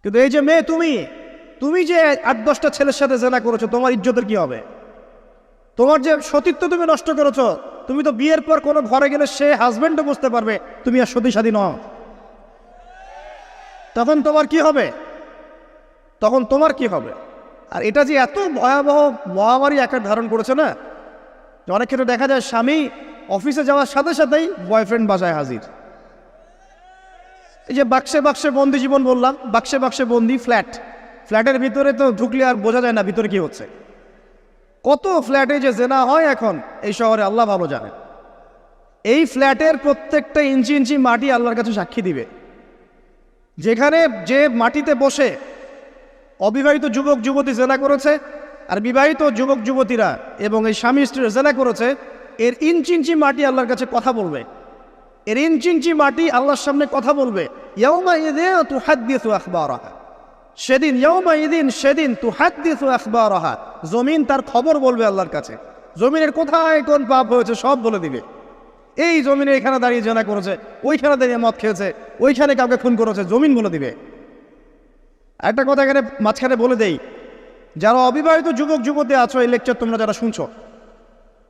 কিন্তু এই যে মেয়ে, তুমি যে 8-10টা ছেলের সাথে জেনা করেছো, তোমার ইজ্জতের কি হবে? তোমার যে সতীত্ব তুমি নষ্ট করেছো। তুমি তো বিয়ের পর কোনো ঘরে গেলে সে হাজবেন্ডও বুঝতে পারবে তুমি আর সতীসাধী নও। তখন তোমার কি হবে? আর এটা যে এত ভয়াবহ মহামারী আকার ধারণ করেছে না, যে অনেক ক্ষেত্রে দেখা যায় স্বামী অফিসে যাওয়ার সাথে সাথেই বয়ফ্রেন্ড বাসায় হাজির। এই যে বাক্সে বাক্সে বন্দি জীবন বললাম, বাক্সে বাক্সে বন্দি ফ্ল্যাটের ভিতরে তো ঢুকলে আর বোঝা যায় না ভিতরে কি হচ্ছে। কত ফ্ল্যাটে যে জেনা হয় এখন এই শহরে আল্লাহ ভালো জানে। এই ফ্ল্যাটের প্রত্যেকটা ইঞ্চি ইঞ্চি মাটি আল্লাহর কাছে সাক্ষী দিবে। যেখানে যে মাটিতে বসে অবিবাহিত যুবক যুবতী জেনা করেছে আর বিবাহিত যুবক যুবতীরা এবং এই স্বামী স্ত্রীরা জেনা করেছে, এর ইঞ্চি ইঞ্চি মাটি আল্লাহর কাছে কথা বলবে। এর ইঞ্চি ইঞ্চি মাটি আল্লাহর সামনে কথা বলবে। ইয়াউমাইযিন তুহাদ্দিসু আখবারাহা, সেদিন তুহাদ্দিসু আখবারাহা, জমিন তার খবর বলবে আল্লাহর কাছে। জমিনের কোথায় কোন পাপ হয়েছে সব বলে দিবে। এই জমিনে এখানে দাঁড়িয়ে জেনা করেছে, ওইখানে দাঁড়িয়ে মদ খেয়েছে, ওইখানে কাউকে খুন করেছে, জমিন বলে দিবে। একটা কথা এখানে মাঝখানে বলে দেই, যারা অবিবাহিত যুবক যুবতী আছো, এই লেকচার তোমরা যারা শুনছো,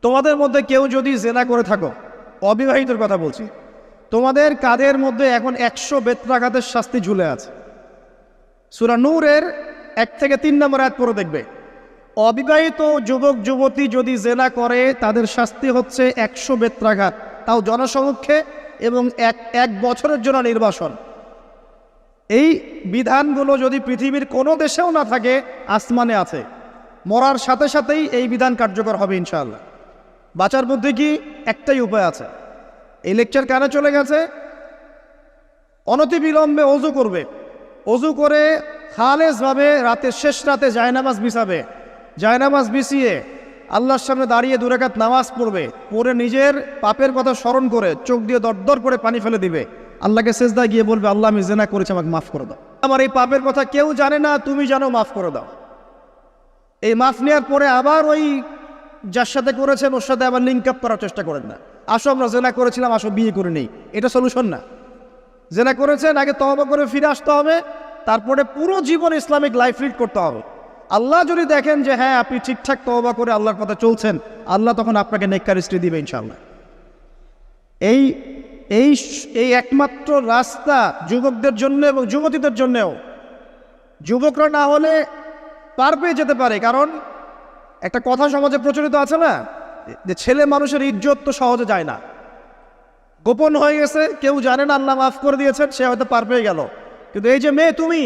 তোমাদের মধ্যে কেউ যদি জেনা করে থাকো, অবিবাহিতর কথা বলছি, তোমাদের কাঁধের মধ্যে এখন 100 বেত্রাঘাতের শাস্তি ঝুলে আছে। সূরা নূরের 1 থেকে 3 নম্বর আয়াত পড়ে দেখবে, অবিবাহিত যুবক যুবতী যদি জেনা করে তাদের শাস্তি হচ্ছে 100 বেত্রাঘাত, তাও জনসমক্ষে, এবং এক বছরের জন্য নির্বাসন। এই বিধানগুলো যদি পৃথিবীর কোনো দেশেও না থাকে, আসমানে আছে। মরার সাথে সাথেই এই বিধান কার্যকর হবে ইনশাআল্লাহ। বাঁচার মধ্যে কি একটাই উপায় আছে। এই লেকচার কানে চলে গেছে, অনতিবিলম্বে ওযু করবে। ওযু করে খালেসভাবে রাতের শেষ রাতে জায়নামাজ বিছাবে। জায়নামাজ বিছিয়ে আল্লাহর সামনে দাঁড়িয়ে 2 রাকাত নামাজ পড়বে। পড়ে নিজের পাপের কথা স্মরণ করে চোখ দিয়ে দরদর করে পানি ফেলে দিবে। আল্লাহকে সেজদায় গিয়ে বলবে, আল্লাহ আমি জেনা করেছি, আমাকে মাফ করে দাও। আমার এই পাপের কথা কেউ জানে না, তুমি জানো, মাফ করে দাও। এই মাফ নেওয়ার পরে আবার ওই যার সাথে করেছেন ওর সাথে আবার লিঙ্ক আপ করার চেষ্টা করেন না। আসো আমরা জেনা করেছিলাম, আসো বিয়ে করে নেই, এটা সলিউশন না। জেনা করেছেন, আগে তওবা করে ফিরে আসতে হবে, তারপরে পুরো জীবন ইসলামিক লাইফ লিড করতে হবে। আল্লাহ যদি দেখেন যে হ্যাঁ আপনি ঠিকঠাক তওবা করে আল্লাহর কথা চলছেন, আল্লাহ তখন আপনাকে নেককার স্ত্রী দিবে ইনশাআল্লাহ। এই একমাত্র রাস্তা যুবকদের জন্য এবং যুবতীদের জন্যও। যুবকরা না হলে পার পেয়ে যেতে পারে, কারণ একটা কথা সমাজে প্রচলিত আছে না, যে ছেলে মানুষের ইজ্জত তো সহজে যায় না, গোপন হয়ে গেছে, কেউ জানে না, আল্লাহ মাফ করে দিয়েছেন, সে হয়তো পার পেয়ে গেল। কিন্তু এই যে মেয়ে, তুমি